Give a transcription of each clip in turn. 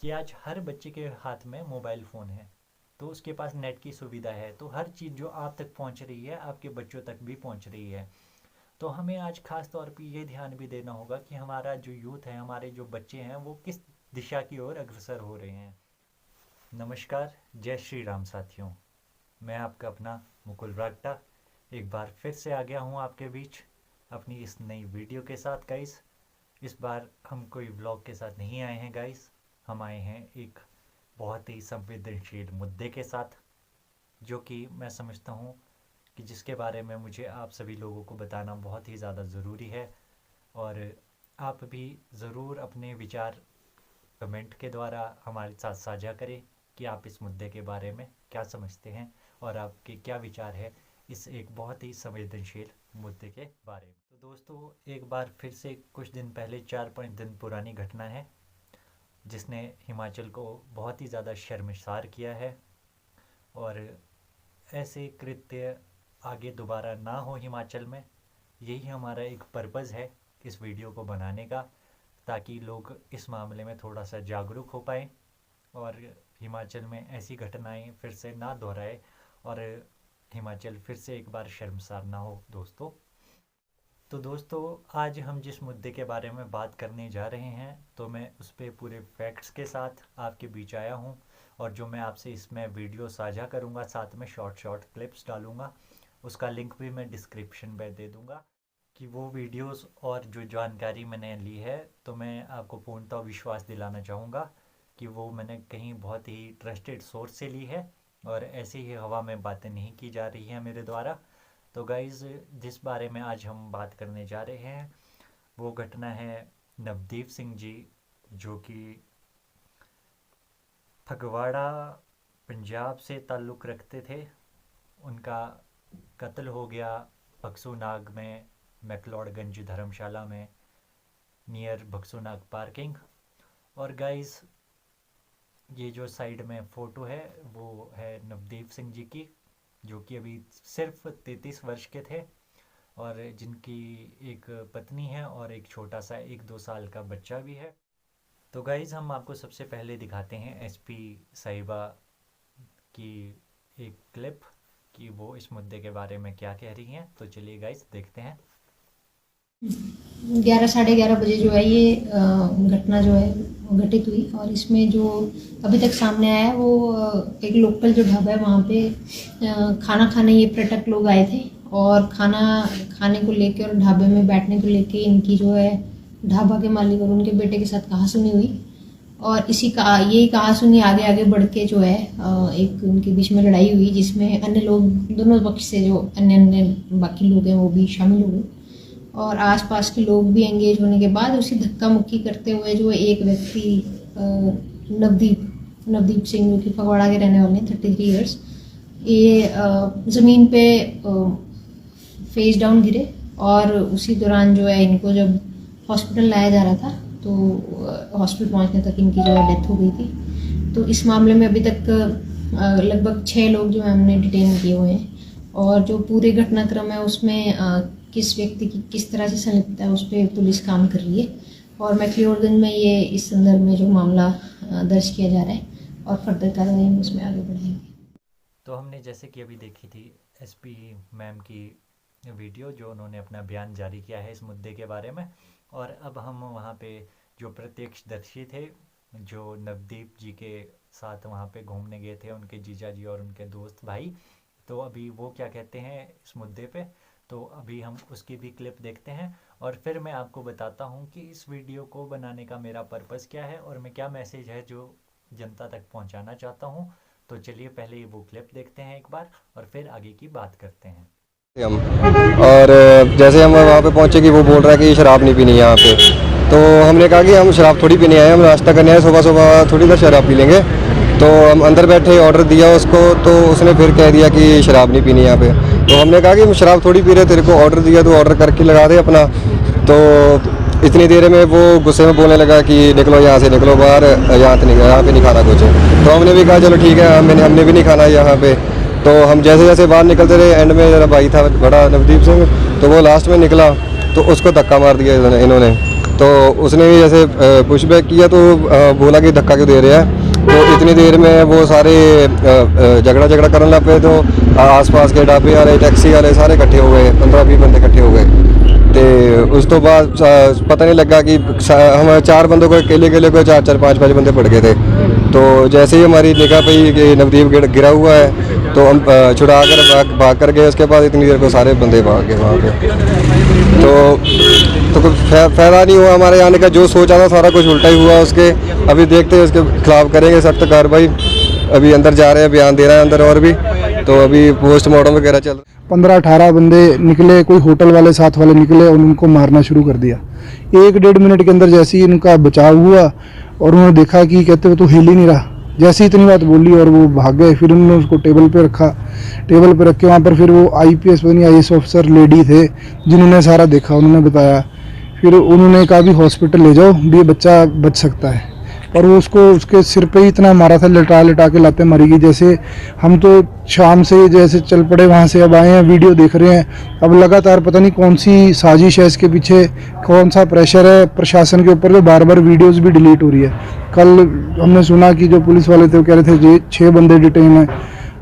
कि आज हर बच्चे के हाथ में मोबाइल फ़ोन है, तो उसके पास नेट की सुविधा है, तो हर चीज़ जो आप तक पहुंच रही है आपके बच्चों तक भी पहुंच रही है। तो हमें आज ख़ास तौर पे ये ध्यान भी देना होगा कि हमारा जो यूथ है, हमारे जो बच्चे हैं, वो किस दिशा की ओर अग्रसर हो रहे हैं। नमस्कार, जय श्री राम साथियों। मैं आपका अपना मुकुल रागटा एक बार फिर से आ गया हूँ आपके बीच अपनी इस नई वीडियो के साथ गाइस। इस बार हम कोई व्लॉग के साथ नहीं आए हैं गाइस, हम आए हैं एक बहुत ही संवेदनशील मुद्दे के साथ, जो कि मैं समझता हूँ कि जिसके बारे में मुझे आप सभी लोगों को बताना बहुत ही ज़्यादा ज़रूरी है। और आप भी ज़रूर अपने विचार कमेंट के द्वारा हमारे साथ साझा करें कि आप इस मुद्दे के बारे में क्या समझते हैं और आपके क्या विचार है इस एक बहुत ही संवेदनशील मुद्दे के बारे में। तो दोस्तों, एक बार फिर से कुछ दिन पहले 4-5 दिन पुरानी घटना है जिसने हिमाचल को बहुत ही ज़्यादा शर्मसार किया है। और ऐसे कृत्य आगे दोबारा ना हो हिमाचल में, यही हमारा एक पर्पज़ है इस वीडियो को बनाने का, ताकि लोग इस मामले में थोड़ा सा जागरूक हो पाएँ और हिमाचल में ऐसी घटनाएं फिर से ना दोहराए और हिमाचल फिर से एक बार शर्मसार ना हो दोस्तों। तो दोस्तों, आज हम जिस मुद्दे के बारे में बात करने जा रहे हैं, तो मैं उस पर पूरे फैक्ट्स के साथ आपके बीच आया हूं। और जो मैं आपसे इसमें वीडियो साझा करूंगा, साथ में शॉर्ट क्लिप्स डालूंगा, उसका लिंक भी मैं डिस्क्रिप्शन में दे दूंगा। कि वो वीडियोस और जो जानकारी मैंने ली है, तो मैं आपको पूर्णतः विश्वास दिलाना चाहूँगा कि वो मैंने कहीं बहुत ही ट्रस्टेड सोर्स से ली है और ऐसे ही हवा में बातें नहीं की जा रही हैं मेरे द्वारा। तो गाइज़, जिस बारे में आज हम बात करने जा रहे हैं वो घटना है नवदीप सिंह जी, जो कि फगवाड़ा पंजाब से ताल्लुक़ रखते थे। उनका कत्ल हो गया बक्सूनाग में, मैक्लोडगंज धर्मशाला में, नियर बक्सूनाग पार्किंग। और गाइस, ये जो साइड में फ़ोटो है वो है नवदीप सिंह जी की, जो कि अभी सिर्फ 33 वर्ष के थे और जिनकी एक पत्नी है और एक छोटा सा 1-2 साल का बच्चा भी है। तो गाइस, हम आपको सबसे पहले दिखाते हैं एसपी साहिबा की एक क्लिप कि वो इस मुद्दे के बारे में क्या कह रही हैं। तो चलिए गाइस, देखते हैं। 11-11:30 बजे जो है ये घटना जो है घटित हुई। और इसमें जो अभी तक सामने आया वो एक लोकल जो ढाबा है वहाँ पे खाना खाने ये पर्यटक लोग आए थे और खाना खाने को लेके और ढाबे में बैठने को लेके इनकी जो है ढाबा के मालिक और उनके बेटे के साथ कहासुनी हुई। और यही कहासुनी आगे आगे बढ़ के जो है एक उनके बीच में लड़ाई हुई, जिसमें अन्य लोग दोनों पक्ष से जो अन्य बाकी लोग हैं वो भी शामिल हो गए। और आसपास के लोग भी एंगेज होने के बाद उसी धक्का मुक्की करते हुए जो एक व्यक्ति नवदीप सिंह, जो कि फगवाड़ा के रहने वाले हैं, 33 ईयर्स, ये ज़मीन पे फेस डाउन गिरे। और उसी दौरान जो है इनको जब हॉस्पिटल लाया जा रहा था तो हॉस्पिटल पहुंचने तक इनकी जो है डेथ हो गई थी। तो इस मामले में अभी तक लगभग 6 लोग जो है हमने डिटेन किए हुए हैं। और जो पूरे घटनाक्रम है उसमें किस व्यक्ति की किस तरह से संलिप्तता है उस पर पुलिस काम कर रही है। और मैक्लोडगंज में ये इस संदर्भ में जो मामला दर्ज किया जा रहा है और फर्दर कार्रवाई हम उसमें आगे बढ़ाएंगे। तो हमने जैसे कि अभी देखी थी एसपी मैम की वीडियो, जो उन्होंने अपना बयान जारी किया है इस मुद्दे के बारे में। और अब हम वहाँ पे जो प्रत्यक्षदर्शी थे, जो नवदीप जी के साथ वहाँ पे घूमने गए थे, उनके जीजा जी और उनके दोस्त भाई, तो अभी वो क्या कहते हैं इस मुद्दे पे, तो अभी हम उसकी भी क्लिप देखते हैं और फिर मैं आपको बताता हूँ कि इस वीडियो को बनाने का मेरा पर्पज़ क्या है और मैं क्या मैसेज है जो जनता तक पहुँचाना चाहता हूँ। तो चलिए पहले वो क्लिप देखते हैं एक बार और फिर आगे की बात करते हैं। हम और जैसे हम वहाँ पे पहुँचे कि वो बोल रहा है कि शराब नहीं पीनी यहाँ पे, तो हमने कहा कि हम शराब थोड़ी पीने आए, हम नाश्ता करने आए, सुबह सुबह थोड़ी ना शराब पी लेंगे। तो हम अंदर बैठे ऑर्डर दिया उसको, तो उसने फिर कह दिया कि शराब नहीं पीनी यहाँ पे। तो हमने कहा कि हम शराब थोड़ी पी रहे, तेरे को ऑर्डर दिया तो ऑर्डर करके लगा दे अपना। तो इतनी देर में वो गुस्से में बोलने लगा कि निकलो यहाँ से, निकलो बाहर, यहाँ पे नहीं खाना कुछ। तो हमने भी कहा चलो ठीक है, हमने भी नहीं खाना यहाँ पे। तो हम जैसे जैसे बाहर निकलते रहे, एंड में मेरा भाई था बड़ा नवदीप सिंह, तो वो लास्ट में निकला तो उसको धक्का मार दिया इन्होंने। तो उसने भी जैसे पुशबैक किया तो बोला कि धक्का क्यों दे रहे हैं। तो इतनी देर में वो सारे झगड़ा झगड़ा करने लग पे, तो आसपास के ढाबे वाले टैक्सी वाले सारे इकट्ठे हो गए, 15-20 बंदे इकट्ठे हो गए। तो उस तो बाद पता नहीं लगा कि हम 4 बंदों को अकेले अकेले को 4-4 5-5 बंदे पड़ गए थे। तो जैसे ही हमारी निगाह पई कि नवदीप गिरा हुआ है, तो हम छुड़ा कर भाग कर गए। उसके बाद इतनी देर को सारे बंदे भाग गए वहाँ पे। तो कुछ फ़ायदा नहीं हुआ हमारे आने का। जो सोचा था सारा कुछ उल्टा ही हुआ उसके। अभी देखते हैं, उसके खिलाफ करेंगे सख्त कार्रवाई। अभी अंदर जा रहे हैं, बयान दे रहा है अंदर और भी। तो अभी पोस्टमार्टम वगैरह चल रहा है। 15-18 बंदे निकले, कोई होटल वाले साथ वाले निकले और उनको मारना शुरू कर दिया। 1-1.5 मिनट के अंदर जैसे ही इनका बचाव हुआ और उन्होंने देखा कि कहते वो तो हिल ही नहीं रहा, जैसे ही इतनी बात बोली और वो भाग गए। फिर उन्होंने उसको टेबल पे रखा, टेबल पे रख के वहाँ पर फिर वो आईपीएस पता नहीं आईएएस ऑफिसर लेडी थे जिन्होंने सारा देखा, उन्होंने बताया। फिर उन्होंने कहा भी हॉस्पिटल ले जाओ, भी ये बच्चा बच सकता है। और वो उसको उसके सिर पे ही इतना मारा था, लटा लटा के लाते मारी गई। जैसे हम तो शाम से जैसे चल पड़े वहाँ से, अब आए हैं, वीडियो देख रहे हैं। अब लगातार पता नहीं कौन सी साजिश है इसके पीछे, कौन सा प्रेशर है प्रशासन के ऊपर, जो बार बार वीडियोस भी डिलीट हो रही है। कल हमने सुना कि जो पुलिस वाले थे वो कह रहे थे जी 6 बंदे डिटेन हैं,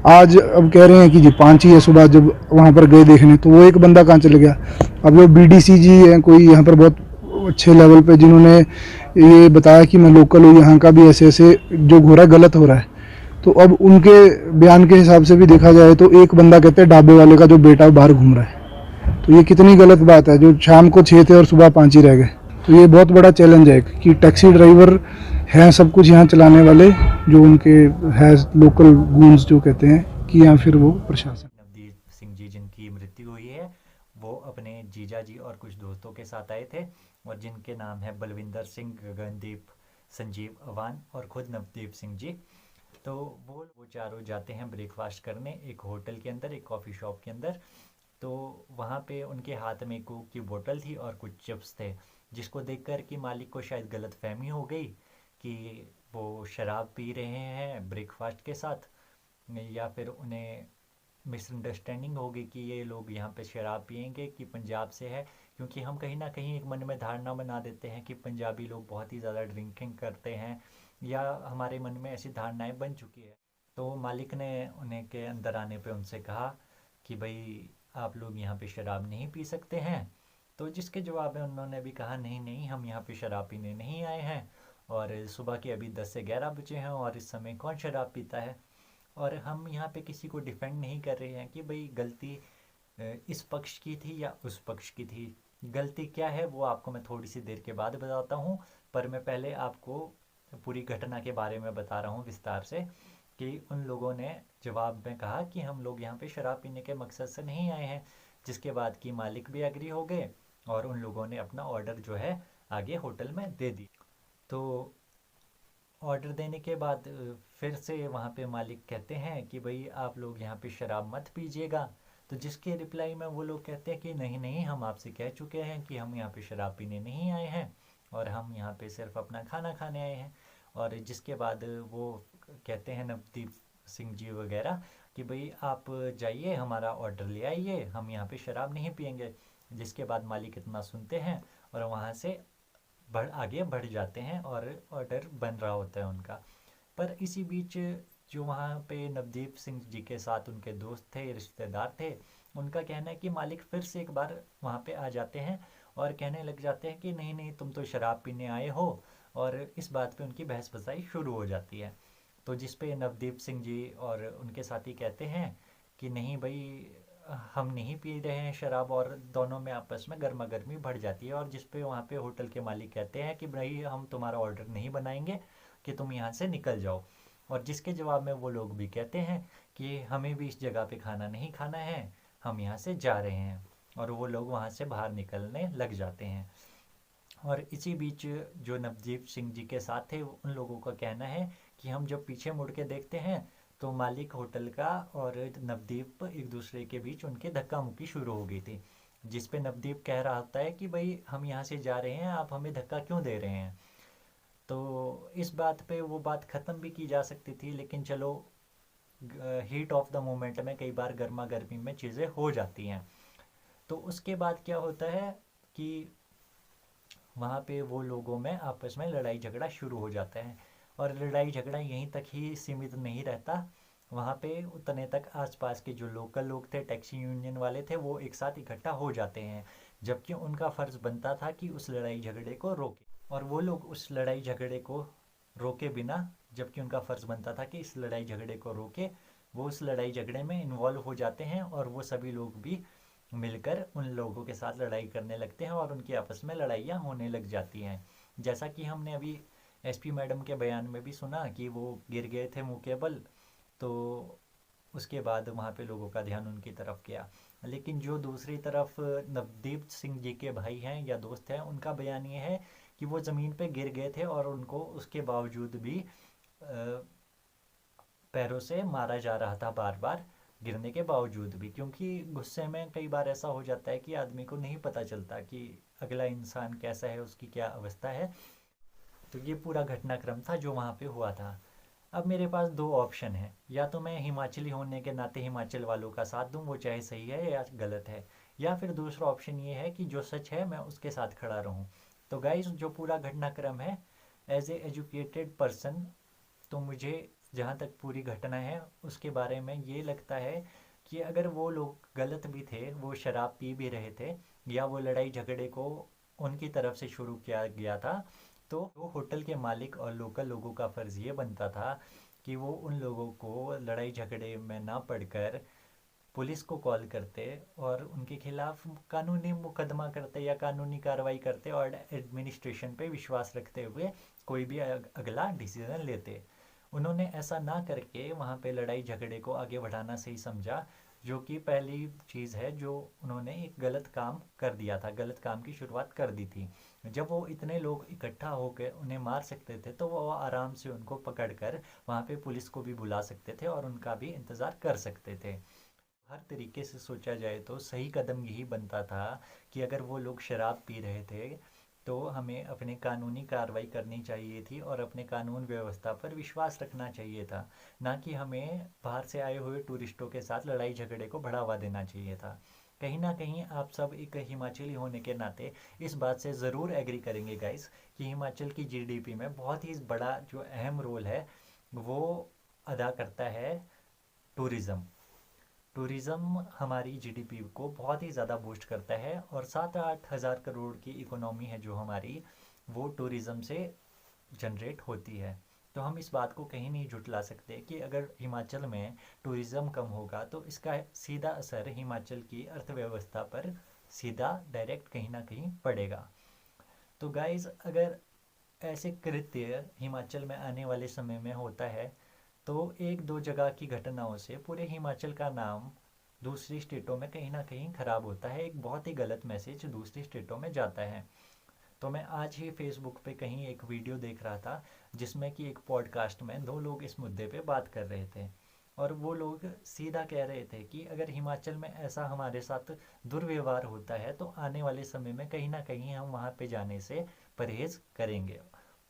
आज अब कह रहे हैं कि जी 5 ही है। सुबह जब वहाँ पर गए देखने तो वो एक बंदा कहाँ चले गया। अब जो बीडीसी जी हैं कोई यहाँ पर बहुत अच्छे लेवल पे, जिन्होंने ये बताया कि मैं लोकल हूँ यहाँ का, भी ऐसे ऐसे जो हो रहा है गलत हो रहा है। तो अब उनके बयान के हिसाब से भी देखा जाए तो एक बंदा कहते हैं ढाबे वाले का जो बेटा बाहर घूम रहा है। तो ये कितनी गलत बात है, जो शाम को 6 थे और सुबह 5 ही रह गए। तो ये बहुत बड़ा चैलेंज है कि टैक्सी ड्राइवर हैं सब कुछ यहाँ चलाने वाले, जो उनके है लोकल गूंज जो कहते हैं, कि या फिर वो प्रशासन। नवदीप सिंह जी जिनकी मृत्यु हुई है, वो अपने जीजा जी और कुछ दोस्तों के साथ आए थे, और जिनके नाम है बलविंदर सिंह, गगनदीप, संजीव अवान और खुद नवदीप सिंह जी। तो वो चारों जाते हैं ब्रेकफास्ट करने एक होटल के अंदर, एक कॉफ़ी शॉप के अंदर। तो वहाँ पे उनके हाथ में कोक की बोतल थी और कुछ चिप्स थे, जिसको देखकर कि मालिक को शायद गलत फहमी हो गई कि वो शराब पी रहे हैं ब्रेकफास्ट के साथ, या फिर उन्हें मिसअंडरस्टैंडिंग होगी कि ये लोग यहाँ पे शराब पियेंगे कि पंजाब से है। क्योंकि हम कहीं ना कहीं एक मन में धारणा बना देते हैं कि पंजाबी लोग बहुत ही ज़्यादा ड्रिंकिंग करते हैं, या हमारे मन में ऐसी धारणाएं बन चुकी है। तो मालिक ने उन्हें के अंदर आने पे उनसे कहा कि भाई आप लोग यहाँ पे शराब नहीं पी सकते हैं। तो जिसके जवाब में उन्होंने भी कहा नहीं नहीं, हम यहाँ पे शराब पीने नहीं आए हैं, और सुबह के अभी 10 से 11 बजे हैं और इस समय कौन शराब पीता है। और हम यहाँ पे किसी को डिफेंड नहीं कर रहे हैं कि भाई गलती इस पक्ष की थी या उस पक्ष की थी। गलती क्या है वो आपको मैं थोड़ी सी देर के बाद बताता हूँ, पर मैं पहले आपको पूरी घटना के बारे में बता रहा हूँ विस्तार से। कि उन लोगों ने जवाब में कहा कि हम लोग यहाँ पे शराब पीने के मकसद से नहीं आए हैं, जिसके बाद कि मालिक भी एग्री हो गए और उन लोगों ने अपना ऑर्डर जो है आगे होटल में दे दी। तो ऑर्डर देने के बाद फिर से वहाँ पे मालिक कहते हैं कि भाई आप लोग यहाँ पे शराब मत पीजिएगा। तो जिसके रिप्लाई में वो लोग कहते हैं कि नहीं नहीं, हम आपसे कह चुके हैं कि हम यहाँ पे शराब पीने नहीं आए हैं, और हम यहाँ पे सिर्फ अपना खाना खाने आए हैं। और जिसके बाद वो कहते हैं नवदीप सिंह जी वगैरह कि भाई आप जाइए हमारा ऑर्डर ले आइए, हम यहाँ पे शराब नहीं पियेंगे। जिसके बाद मालिक इतना सुनते हैं और वहाँ से आगे बढ़ जाते हैं और ऑर्डर बन रहा होता है उनका। पर इसी बीच जो वहाँ पे नवदीप सिंह जी के साथ उनके दोस्त थे, रिश्तेदार थे, उनका कहना है कि मालिक फिर से एक बार वहाँ पे आ जाते हैं और कहने लग जाते हैं कि नहीं नहीं, तुम तो शराब पीने आए हो। और इस बात पे उनकी बहस बसाई शुरू हो जाती है। तो जिस पे नवदीप सिंह जी और उनके साथी कहते हैं कि नहीं भाई, हम नहीं पी रहे हैं शराब, और दोनों में आपस में गर्मा गर्मी बढ़ जाती है। और जिस पे वहाँ पे होटल के मालिक कहते हैं कि भाई हम तुम्हारा ऑर्डर नहीं बनाएंगे, कि तुम यहाँ से निकल जाओ। और जिसके जवाब में वो लोग भी कहते हैं कि हमें भी इस जगह पे खाना नहीं खाना है, हम यहाँ से जा रहे हैं। और वो लोग वहाँ से बाहर निकलने लग जाते हैं। और इसी बीच जो नवदीप सिंह जी के साथ थे उन लोगों का कहना है कि हम जब पीछे मुड़ के देखते हैं तो मालिक होटल का और नवदीप एक दूसरे के बीच उनके धक्का मुक्की शुरू हो गई थी। जिस पे नवदीप कह रहा होता है कि भाई हम यहाँ से जा रहे हैं, आप हमें धक्का क्यों दे रहे हैं। तो इस बात पे वो बात ख़त्म भी की जा सकती थी, लेकिन चलो हीट ऑफ द मोमेंट में कई बार गर्मा गर्मी में चीज़ें हो जाती हैं। तो उसके बाद क्या होता है कि वहाँ पे वो लोगों में आपस में लड़ाई झगड़ा शुरू हो जाता है। और लड़ाई झगड़ा यहीं तक ही सीमित नहीं रहता, वहाँ पे उतने तक आसपास के जो लोकल लोग थे, टैक्सी यूनियन वाले थे, वो एक साथ इकट्ठा हो जाते हैं, जबकि उनका फ़र्ज़ बनता था कि उस लड़ाई झगड़े को रोके। और वो लोग उस लड़ाई झगड़े को रोके बिना, जबकि उनका फ़र्ज़ बनता था कि इस लड़ाई झगड़े को रोके, वो उस लड़ाई झगड़े में इन्वॉल्व हो जाते हैं और वो सभी लोग भी मिलकर उन लोगों के साथ लड़ाई करने लगते हैं और उनकी आपस में लड़ाइयाँ होने लग जाती हैं। जैसा कि हमने अभी एसपी मैडम के बयान में भी सुना कि वो गिर गए थे मुँह के बल, तो उसके बाद वहाँ पे लोगों का ध्यान उनकी तरफ गया। लेकिन जो दूसरी तरफ नवदीप सिंह जी के भाई हैं या दोस्त हैं, उनका बयान ये है कि वो ज़मीन पे गिर गए थे और उनको उसके बावजूद भी पैरों से मारा जा रहा था, बार बार गिरने के बावजूद भी, क्योंकि गुस्से में कई बार ऐसा हो जाता है कि आदमी को नहीं पता चलता कि अगला इंसान कैसा है, उसकी क्या अवस्था है। तो ये पूरा घटनाक्रम था जो वहाँ पे हुआ था। अब मेरे पास दो ऑप्शन है, या तो मैं हिमाचली होने के नाते हिमाचल वालों का साथ दूं, वो चाहे सही है या गलत है, या फिर दूसरा ऑप्शन ये है कि जो सच है मैं उसके साथ खड़ा रहूं। तो गाइस, जो पूरा घटनाक्रम है, एज ए एजुकेटेड पर्सन, तो मुझे जहाँ तक पूरी घटना है उसके बारे में ये लगता है कि अगर वो लोग गलत भी थे, वो शराब पी भी रहे थे, या वो लड़ाई झगड़े को उनकी तरफ से शुरू किया गया था, तो वो होटल के मालिक और लोकल लोगों का फ़र्ज़ ये बनता था कि वो उन लोगों को लड़ाई झगड़े में ना पड़कर पुलिस को कॉल करते और उनके खिलाफ कानूनी मुकदमा करते या कानूनी कार्रवाई करते और एडमिनिस्ट्रेशन पे विश्वास रखते हुए कोई भी अगला डिसीजन लेते। उन्होंने ऐसा ना करके वहाँ पे लड़ाई झगड़े को आगे बढ़ाना सही समझा, जो कि पहली चीज़ है जो उन्होंने एक गलत काम कर दिया था, गलत काम की शुरुआत कर दी थी। जब वो इतने लोग इकट्ठा होकर उन्हें मार सकते थे, तो वो आराम से उनको पकड़कर वहाँ पे पुलिस को भी बुला सकते थे और उनका भी इंतज़ार कर सकते थे। हर तरीके से सोचा जाए तो सही कदम यही बनता था कि अगर वो लोग शराब पी रहे थे, तो हमें अपने कानूनी कार्रवाई करनी चाहिए थी और अपने कानून व्यवस्था पर विश्वास रखना चाहिए था, ना कि हमें बाहर से आए हुए टूरिस्टों के साथ लड़ाई झगड़े को बढ़ावा देना चाहिए था। कहीं ना कहीं आप सब एक हिमाचली होने के नाते इस बात से ज़रूर एग्री करेंगे गाइस कि हिमाचल की जीडीपी में बहुत ही बड़ा जो अहम रोल है वो अदा करता है टूरिज़्म। टूरिज़्म हमारी जीडीपी को बहुत ही ज़्यादा बूस्ट करता है और 7-8 हज़ार करोड़ की इकोनॉमी है जो हमारी, वो टूरिज़्म से जनरेट होती है। तो हम इस बात को कहीं नहीं झुटला सकते कि अगर हिमाचल में टूरिज़्म कम होगा तो इसका सीधा असर हिमाचल की अर्थव्यवस्था पर सीधा डायरेक्ट कहीं ना कहीं पड़ेगा। तो गाइज़, अगर ऐसे कृत्य हिमाचल में आने वाले समय में होता है, तो एक दो जगह की घटनाओं से पूरे हिमाचल का नाम दूसरी स्टेटों में कहीं ना कहीं ख़राब होता है, एक बहुत ही गलत मैसेज दूसरी स्टेटों में जाता है। तो मैं आज ही फेसबुक पे कहीं एक वीडियो देख रहा था जिसमें कि एक पॉडकास्ट में दो लोग इस मुद्दे पे बात कर रहे थे, और वो लोग सीधा कह रहे थे कि अगर हिमाचल में ऐसा हमारे साथ दुर्व्यवहार होता है तो आने वाले समय में कहीं ना कहीं हम वहाँ पे जाने से परहेज़ करेंगे।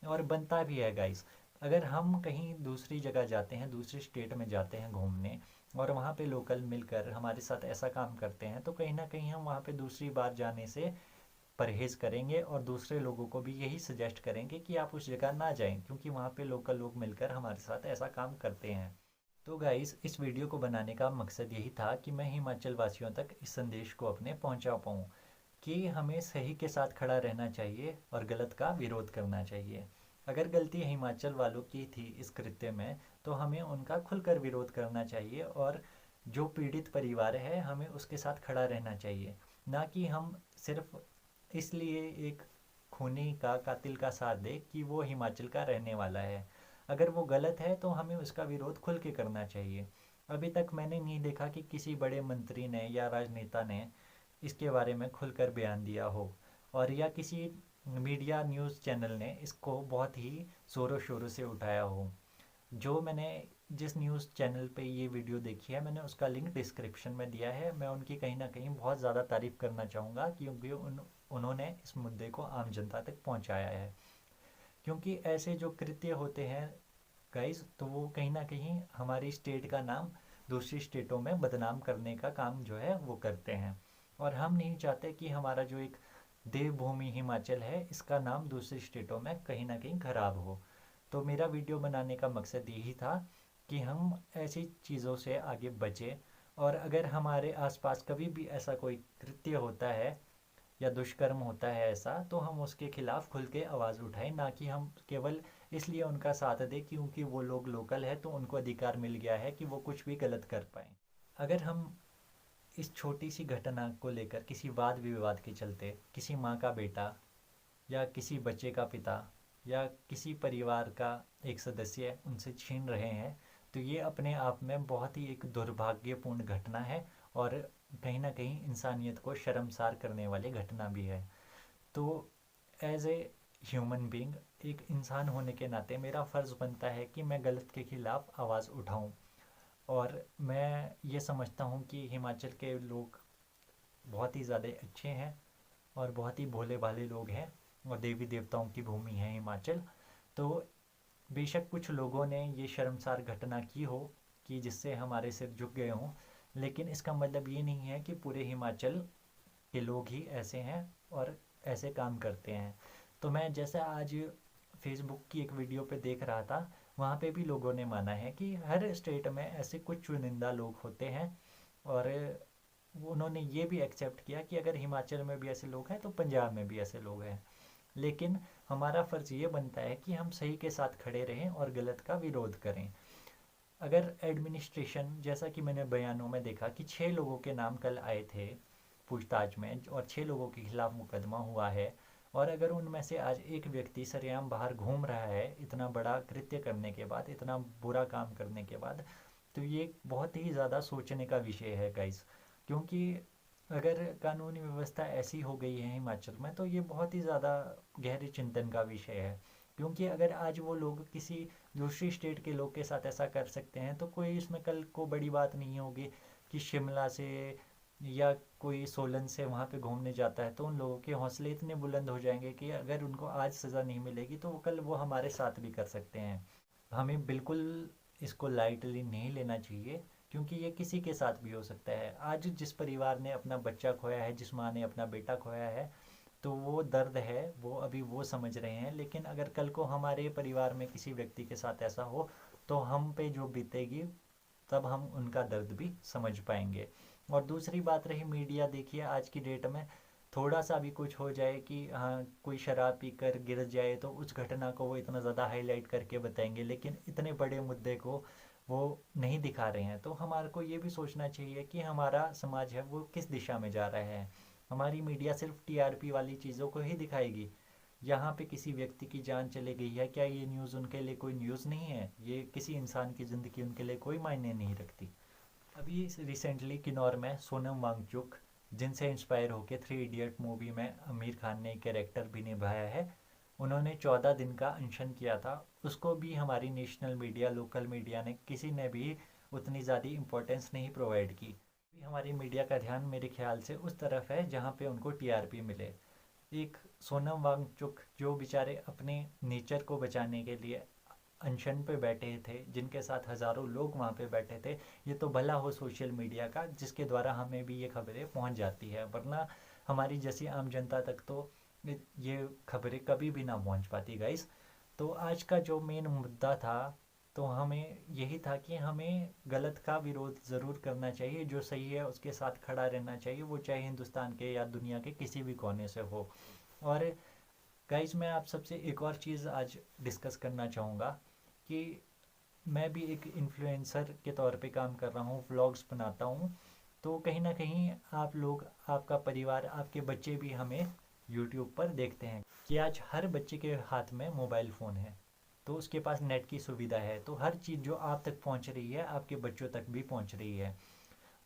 और बनता भी है गाइस। अगर हम कहीं दूसरी जगह जाते हैं, दूसरी स्टेट में जाते हैं घूमने, और वहाँ पे लोकल मिलकर हमारे साथ ऐसा काम करते हैं, तो कहीं ना कहीं हम वहाँ पे दूसरी बार जाने से परहेज़ करेंगे और दूसरे लोगों को भी यही सजेस्ट करेंगे कि आप उस जगह ना जाएं, क्योंकि वहाँ पे लोकल लोग मिलकर हमारे साथ ऐसा काम करते हैं। तो गाइस, इस वीडियो को बनाने का मकसद यही था कि मैं हिमाचल वासियों तक इस संदेश को अपने पहुँचा पाऊँ कि हमें सही के साथ खड़ा रहना चाहिए और गलत का विरोध करना चाहिए। अगर गलती हिमाचल वालों की थी इस कृत्य में, तो हमें उनका खुलकर विरोध करना चाहिए और जो पीड़ित परिवार है हमें उसके साथ खड़ा रहना चाहिए, ना कि हम सिर्फ इसलिए एक खूनी का, कातिल का साथ दे कि वो हिमाचल का रहने वाला है। अगर वो गलत है तो हमें उसका विरोध खुल के करना चाहिए। अभी तक मैंने नहीं देखा कि किसी बड़े मंत्री ने या राजनेता ने इसके बारे में खुलकर बयान दिया हो, और या किसी मीडिया न्यूज़ चैनल ने इसको बहुत ही ज़ोरों शोरों से उठाया हो। जो मैंने जिस न्यूज़ चैनल पे ये वीडियो देखी है, मैंने उसका लिंक डिस्क्रिप्शन में दिया है। मैं उनकी कहीं ना कहीं बहुत ज़्यादा तारीफ़ करना चाहूँगा, क्योंकि उन्होंने इस मुद्दे को आम जनता तक पहुँचाया है। क्योंकि ऐसे जो कृत्य होते हैं गाइस, तो वो कहीं ना कहीं हमारी स्टेट का नाम दूसरी स्टेटों में बदनाम करने का काम जो है वो करते हैं, और हम नहीं चाहते कि हमारा जो एक देवभूमि हिमाचल है, इसका नाम दूसरी स्टेटों में कहीं ना कहीं खराब हो। तो मेरा वीडियो बनाने का मकसद यही था कि हम ऐसी चीज़ों से आगे बचें, और अगर हमारे आसपास कभी भी ऐसा कोई कृत्य होता है या दुष्कर्म होता है ऐसा, तो हम उसके खिलाफ खुल के आवाज़ उठाएं, ना कि हम केवल इसलिए उनका साथ दें क्योंकि वो लोग लोकल है तो उनको अधिकार मिल गया है कि वो कुछ भी गलत कर पाएँ। अगर हम इस छोटी सी घटना को लेकर किसी वाद विवाद के चलते किसी माँ का बेटा या किसी बच्चे का पिता या किसी परिवार का एक सदस्य उनसे छीन रहे हैं, तो ये अपने आप में बहुत ही एक दुर्भाग्यपूर्ण घटना है और कहीं ना कहीं इंसानियत को शर्मसार करने वाली घटना भी है। तो एज ए ह्यूमन बीइंग, एक इंसान होने के नाते मेरा फ़र्ज़ बनता है कि मैं गलत के खिलाफ़ आवाज़ उठाऊं। और मैं ये समझता हूँ कि हिमाचल के लोग बहुत ही ज़्यादा अच्छे हैं और बहुत ही भोले भाले लोग हैं, और देवी देवताओं की भूमि है हिमाचल। तो बेशक कुछ लोगों ने ये शर्मसार घटना की हो कि जिससे हमारे सिर झुक गए हों, लेकिन इसका मतलब ये नहीं है कि पूरे हिमाचल के लोग ही ऐसे हैं और ऐसे काम करते हैं। तो मैं जैसा आज फेसबुक की एक वीडियो पे देख रहा था, वहाँ पे भी लोगों ने माना है कि हर स्टेट में ऐसे कुछ चुनिंदा लोग होते हैं, और उन्होंने ये भी एक्सेप्ट किया कि अगर हिमाचल में भी ऐसे लोग हैं तो पंजाब में भी ऐसे लोग हैं। लेकिन हमारा फ़र्ज़ ये बनता है कि हम सही के साथ खड़े रहें और गलत का विरोध करें। अगर एडमिनिस्ट्रेशन, जैसा कि मैंने बयानों में देखा कि 6 लोगों के नाम कल आए थे पूछताछ में और 6 लोगों के खिलाफ मुकदमा हुआ है, और अगर उनमें से आज एक व्यक्ति सरेआम बाहर घूम रहा है इतना बड़ा कृत्य करने के बाद, इतना बुरा काम करने के बाद, तो ये बहुत ही ज़्यादा सोचने का विषय है गाइस। क्योंकि अगर कानूनी व्यवस्था ऐसी हो गई है हिमाचल में, तो ये बहुत ही ज़्यादा गहरे चिंतन का विषय है। क्योंकि अगर आज वो लोग किसी दूसरी स्टेट के लोग के साथ ऐसा कर सकते हैं, तो कोई इसमें कल को बड़ी बात नहीं होगी कि शिमला से या कोई सोलन से वहाँ पे घूमने जाता है, तो उन लोगों के हौसले इतने बुलंद हो जाएंगे कि अगर उनको आज सज़ा नहीं मिलेगी तो वो कल वो हमारे साथ भी कर सकते हैं। हमें बिल्कुल इसको लाइटली नहीं लेना चाहिए, क्योंकि ये किसी के साथ भी हो सकता है। आज जिस परिवार ने अपना बच्चा खोया है, जिस माँ ने अपना बेटा खोया है, तो वो दर्द है वो अभी वो समझ रहे हैं। लेकिन अगर कल को हमारे परिवार में किसी व्यक्ति के साथ ऐसा हो, तो हम पे जो बीतेगी तब हम उनका दर्द भी समझ पाएंगे। और दूसरी बात रही मीडिया, देखिए आज की डेट में थोड़ा सा भी कुछ हो जाए कि हाँ कोई शराब पी कर गिर जाए, तो उस घटना को वो इतना ज़्यादा हाईलाइट करके बताएंगे, लेकिन इतने बड़े मुद्दे को वो नहीं दिखा रहे हैं। तो हमारे को ये भी सोचना चाहिए कि हमारा समाज है वो किस दिशा में जा रहा है। हमारी मीडिया सिर्फ टीआरपी वाली चीज़ों को ही दिखाएगी। यहाँ पे किसी व्यक्ति की जान चली गई है, क्या ये न्यूज़ उनके लिए कोई न्यूज़ नहीं है? ये किसी इंसान की ज़िंदगी उनके लिए कोई मायने नहीं रखती। अभी रिसेंटली किन्नौर में सोनम वांगचुक, जिनसे इंस्पायर होकर 3 इडियट मूवी में आमिर खान ने कैरेक्टर भी निभाया है, उन्होंने 14 दिन का अनशन किया था। उसको भी हमारी नेशनल मीडिया, लोकल मीडिया ने किसी ने भी उतनी ज़्यादा इम्पोर्टेंस नहीं प्रोवाइड की। भी हमारी मीडिया का ध्यान मेरे ख्याल से उस तरफ है जहाँ पे उनको टीआरपी मिले। एक सोनम वांगचुक जो बेचारे अपने नेचर को बचाने के लिए अनशन पे बैठे थे, जिनके साथ हज़ारों लोग वहाँ पे बैठे थे, ये तो भला हो सोशल मीडिया का जिसके द्वारा हमें भी ये खबरें पहुँच जाती है, वरना हमारी जैसी आम जनता तक तो ये खबरें कभी भी ना पहुँच पाती गाइस। तो आज का जो मेन मुद्दा था, तो हमें यही था कि हमें गलत का विरोध ज़रूर करना चाहिए, जो सही है उसके साथ खड़ा रहना चाहिए, वो चाहे हिंदुस्तान के या दुनिया के किसी भी कोने से हो। और गाइस मैं आप सबसे एक और चीज़ आज डिस्कस करना चाहूँगा कि मैं भी एक इन्फ्लुएंसर के तौर पे काम कर रहा हूँ, व्लॉग्स बनाता हूँ। तो कहीं ना कहीं आप लोग, आपका परिवार, आपके बच्चे भी हमें यूट्यूब पर देखते हैं कि आज हर बच्चे के हाथ में मोबाइल फ़ोन है, तो उसके पास नेट की सुविधा है, तो हर चीज़ जो आप तक पहुंच रही है आपके बच्चों तक भी पहुंच रही है।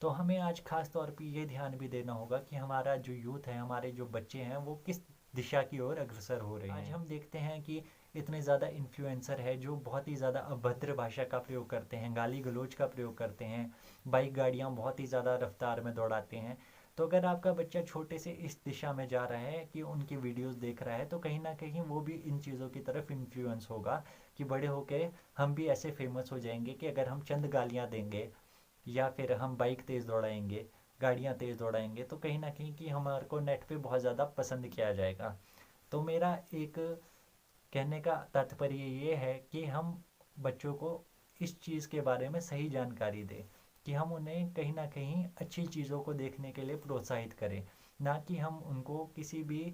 तो हमें आज ख़ास तौर पे ये ध्यान भी देना होगा कि हमारा जो यूथ है, हमारे जो बच्चे हैं, वो किस दिशा की ओर अग्रसर हो रहे हैं। आज हम देखते हैं कि इतने ज़्यादा इन्फ्लुएंसर है जो बहुत ही ज़्यादा अभद्र भाषा का प्रयोग करते हैं, गाली गलौज का प्रयोग करते हैं, बाइक गाड़ियाँ बहुत ही ज़्यादा रफ्तार में दौड़ाते हैं। तो अगर आपका बच्चा छोटे से इस दिशा में जा रहा है कि उनकी वीडियोस देख रहा है, तो कहीं ना कहीं वो भी इन चीज़ों की तरफ इन्फ्लुएंस होगा कि बड़े होके हम भी ऐसे फेमस हो जाएंगे कि अगर हम चंद गालियाँ देंगे या फिर हम बाइक तेज़ दौड़ाएंगे गाड़ियाँ तेज़ दौड़ाएंगे तो कहीं ना कहीं कि हमारे को नेट पे बहुत ज़्यादा पसंद किया जाएगा। तो मेरा एक कहने का तात्पर्य ये है कि हम बच्चों को इस चीज़ के बारे में सही जानकारी दें, कि हम उन्हें कहीं ना कहीं अच्छी चीज़ों को देखने के लिए प्रोत्साहित करें, ना कि हम उनको किसी भी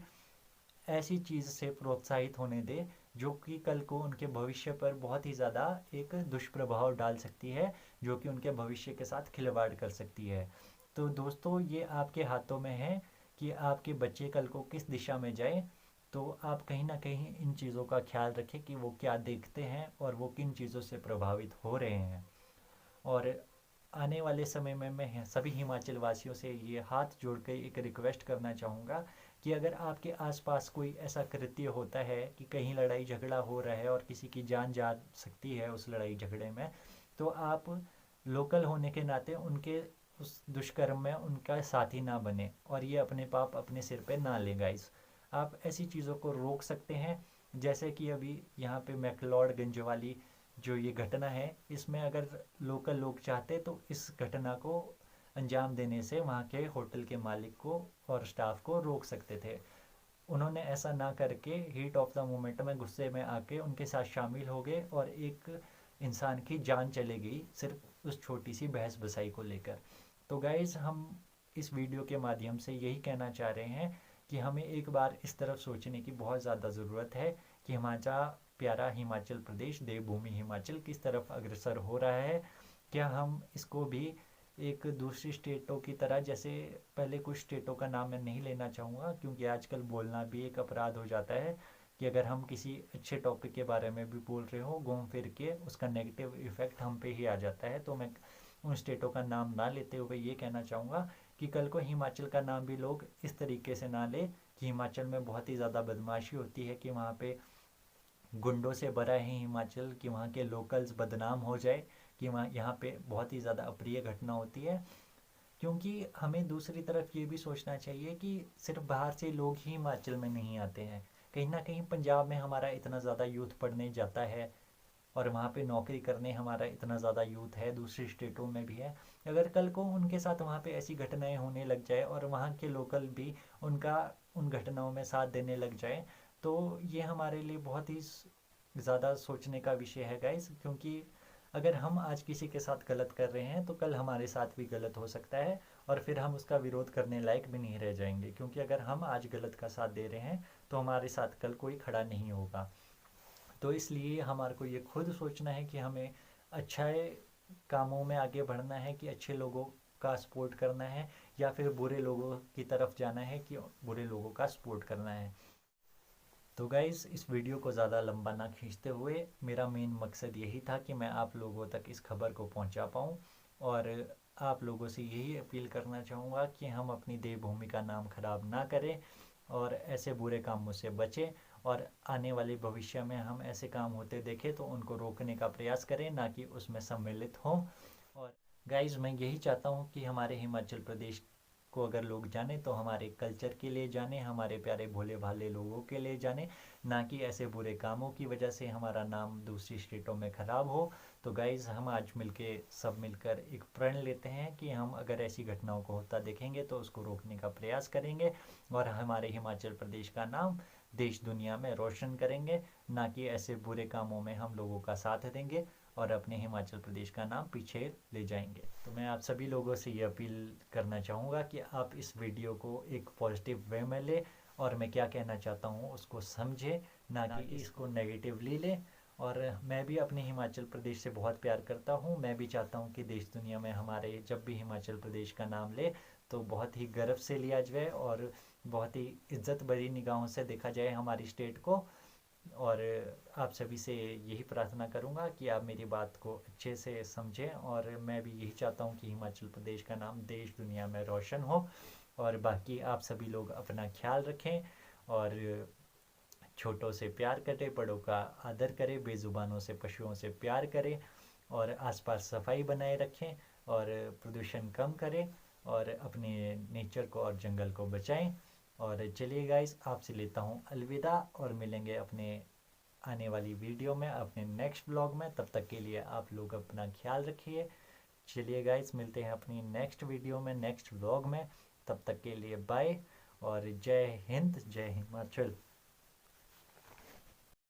ऐसी चीज़ से प्रोत्साहित होने दें जो कि कल को उनके भविष्य पर बहुत ही ज़्यादा एक दुष्प्रभाव डाल सकती है, जो कि उनके भविष्य के साथ खिलवाड़ कर सकती है। तो दोस्तों, ये आपके हाथों में है कि आपके बच्चे कल को किस दिशा में जाए। तो आप कहीं ना कहीं इन चीज़ों का ख्याल रखें कि वो क्या देखते हैं और वो किन चीज़ों से प्रभावित हो रहे हैं। और आने वाले समय में मैं सभी हिमाचल वासियों से ये हाथ जोड़ कर एक रिक्वेस्ट करना चाहूँगा कि अगर आपके आसपास कोई ऐसा कृत्य होता है कि कहीं लड़ाई झगड़ा हो रहा है और किसी की जान जा सकती है उस लड़ाई झगड़े में, तो आप लोकल होने के नाते उनके उस दुष्कर्म में उनका साथी ना बने और ये अपने पाप अपने सिर पे ना लें गाइस। आप ऐसी चीज़ों को रोक सकते हैं, जैसे कि अभी यहाँ पे मैक्लोडगंज वाली जो ये घटना है, इसमें अगर लोकल लोग चाहते तो इस घटना को अंजाम देने से वहाँ के होटल के मालिक को और स्टाफ को रोक सकते थे। उन्होंने ऐसा ना करके हीट ऑफ द मोमेंट में गुस्से में आके उनके साथ शामिल हो गए और एक इंसान की जान चले गई सिर्फ उस छोटी सी बहस बसाई को लेकर। तो गाइज, हम इस वीडियो के माध्यम से यही कहना चाह रहे हैं कि हमें एक बार इस तरफ सोचने की बहुत ज़्यादा ज़रूरत है कि हमारा प्यारा हिमाचल प्रदेश, देवभूमि हिमाचल किस तरफ अग्रसर हो रहा है। क्या हम इसको भी एक दूसरी स्टेटों की तरह, जैसे पहले कुछ स्टेटों का नाम मैं नहीं लेना चाहूँगा क्योंकि आजकल बोलना भी एक अपराध हो जाता है, कि अगर हम किसी अच्छे टॉपिक के बारे में भी बोल रहे हो घूम फिर के उसका नेगेटिव इफ़ेक्ट हम पे ही आ जाता है। तो मैं उन स्टेटों का नाम ना लेते हुए ये कहना चाहूँगा कि कल को हिमाचल का नाम भी लोग इस तरीके से ना ले कि हिमाचल में बहुत ही ज़्यादा बदमाशी होती है, कि वहाँ पे गुंडों से भरा है हिमाचल, कि वहाँ के लोकल्स बदनाम हो जाए, कि वहाँ यहाँ पे बहुत ही ज़्यादा अप्रिय घटना होती है। क्योंकि हमें दूसरी तरफ ये भी सोचना चाहिए कि सिर्फ बाहर से लोग ही हिमाचल में नहीं आते हैं, कहीं ना कहीं पंजाब में हमारा इतना ज़्यादा यूथ पढ़ने जाता है और वहाँ पे नौकरी करने हमारा इतना ज़्यादा यूथ है, दूसरी स्टेटों में भी है। अगर कल को उनके साथ वहाँ पे ऐसी घटनाएं होने लग जाए और वहाँ के लोकल भी उनका उन घटनाओं में साथ देने लग जाए, तो ये हमारे लिए बहुत ही ज़्यादा सोचने का विषय है गाइस। क्योंकि अगर हम आज किसी के साथ गलत कर रहे हैं तो कल हमारे साथ भी गलत हो सकता है और फिर हम उसका विरोध करने लायक भी नहीं रह जाएंगे, क्योंकि अगर हम आज गलत का साथ दे रहे हैं तो हमारे साथ कल कोई खड़ा नहीं होगा। तो इसलिए हमारे को ये खुद सोचना है कि हमें अच्छे कामों में आगे बढ़ना है, कि अच्छे लोगों का सपोर्ट करना है, या फिर बुरे लोगों की तरफ जाना है कि बुरे लोगों का सपोर्ट करना है। तो गाइज़, इस वीडियो को ज़्यादा लंबा ना खींचते हुए, मेरा मेन मकसद यही था कि मैं आप लोगों तक इस खबर को पहुंचा पाऊं और आप लोगों से यही अपील करना चाहूँगा कि हम अपनी देवभूमि का नाम खराब ना करें और ऐसे बुरे कामों से बचें, और आने वाले भविष्य में हम ऐसे काम होते देखें तो उनको रोकने का प्रयास करें, ना कि उसमें सम्मिलित हों। और गाइज़, मैं यही चाहता हूँ कि हमारे हिमाचल प्रदेश को अगर लोग जाने तो हमारे कल्चर के लिए जाने, हमारे प्यारे भोले भाले लोगों के लिए जाने, ना कि ऐसे बुरे कामों की वजह से हमारा नाम दूसरी स्टेटों में ख़राब हो। तो गाइज़, हम आज सब मिलकर एक प्रण लेते हैं कि हम अगर ऐसी घटनाओं को होता देखेंगे तो उसको रोकने का प्रयास करेंगे और हमारे हिमाचल प्रदेश का नाम देश दुनिया में रोशन करेंगे, ना कि ऐसे बुरे कामों में हम लोगों का साथ देंगे और अपने हिमाचल प्रदेश का नाम पीछे ले जाएंगे। तो मैं आप सभी लोगों से ये अपील करना चाहूँगा कि आप इस वीडियो को एक पॉजिटिव वे में ले और मैं क्या कहना चाहता हूँ उसको समझे, ना कि इसको नेगेटिवली ले। और मैं भी अपने हिमाचल प्रदेश से बहुत प्यार करता हूँ। मैं भी चाहता हूँ कि देश दुनिया में हमारे जब भी हिमाचल प्रदेश का नाम ले तो बहुत ही गर्व से लिया जाए और बहुत ही इज्जत भरी निगाहों से देखा जाए हमारी स्टेट को। और आप सभी से यही प्रार्थना करूंगा कि आप मेरी बात को अच्छे से समझें, और मैं भी यही चाहता हूं कि हिमाचल प्रदेश का नाम देश दुनिया में रोशन हो। और बाकी आप सभी लोग अपना ख्याल रखें और छोटों से प्यार करें, बड़ों का आदर करें, बेजुबानों से पशुओं से प्यार करें और आसपास सफाई बनाए रखें और प्रदूषण कम करें और अपने नेचर को और जंगल को बचाएं। और चलिए गाइस, आपसे लेता हूँ अलविदा और मिलेंगे अपने आने वाली वीडियो में, अपने नेक्स्ट ब्लॉग में। तब तक के लिए आप लोग अपना ख्याल रखिए। चलिए गाइस, मिलते हैं अपनी नेक्स्ट वीडियो में, नेक्स्ट व्लॉग में। तब तक के लिए बाय और जय हिंद, जय हिमाचल।